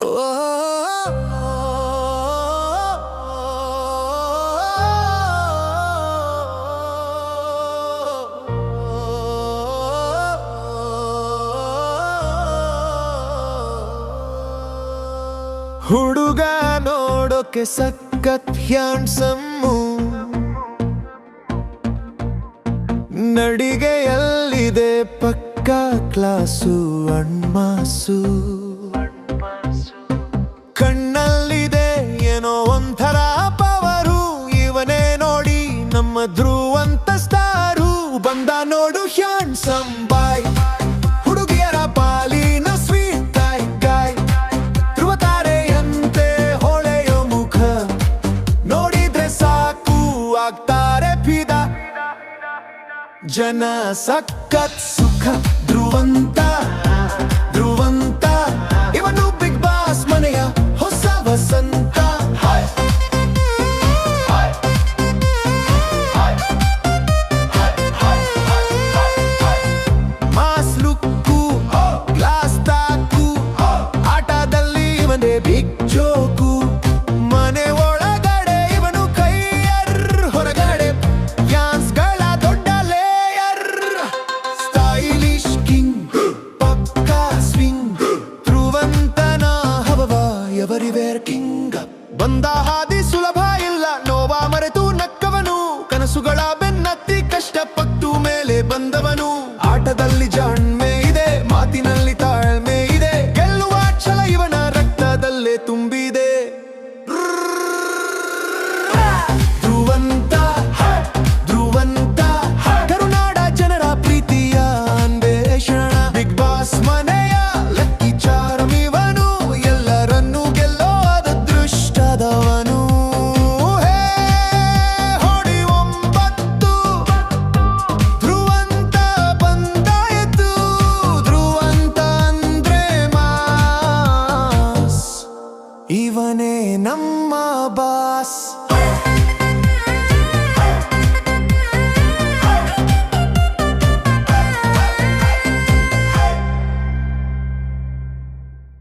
ಹುಡುಗ ನೋಡೋಕೆ ಸಖತ್ ಹ್ಯಾಂಡ್ಸಮ್ಮು, ನಡಿಗೆಯಲ್ಲಿದೆ ಪಕ್ಕ ಕ್ಲಾಸು ಅಣ್ಮಾಸು, ಕಣ್ಣಲ್ಲಿದೆ ಏನೋ ಒಂಥರ ಪವರು, ಇವನೇ ನೋಡಿ ನಮ್ಮ ಧ್ರುವಂತ ಸ್ಟಾರು, ಬಂದ ನೋಡು ಹ್ಯಾಂಡ್ಸಮ್ ಬಾಯ್, ಹುಡುಗಿಯರ ಪಾಲಿನ ಸ್ವೀಟ್ ತಾಯ್ ಗಾಯ್, ಧ್ರುವ ತಾರೆಯಂತೆ ಹೊಳೆಯೋ ಮುಖ, ನೋಡಿದ್ರೆ ಸಾಕು ಆಗ್ತಾರೆ ಫಿದ, ಜನ ಸಖತ್ ಸುಖ, ಧ್ರುವಂತ ಧ್ರುವಂತ ಇವನು ಬಿಗ್ ಬಾಸ್ ಮನೆಯ ಹೊಸ ವಸಂತ. ಮಾಸ್ ಲುಕ್ಕು, ಗ್ಲಾಸ್ ತಾಕು, ಆಟದಲ್ಲಿ ಇವನೇ ಬಿಗ್ ಜೋಕು, ಮನೆ ಒಳಗಡೆ ಇವನು ಕೈಯರ್, ಹೊರಗಡೆ ಫ್ಯಾನ್ಸ್ಗಳ ದೊಡ್ಡ ಲೇಯರ್, ಸ್ಟೈಲಿಶ್ ಕಿಂಗ್ ಪಕ್ಕಾ ಸ್ವಿಂಗ್, ಧ್ರುವಂತನ ಹಬವ ಎವರಿವೇರ್ ಕಿಂಗ್, ಬಂದ ಹಾದಿ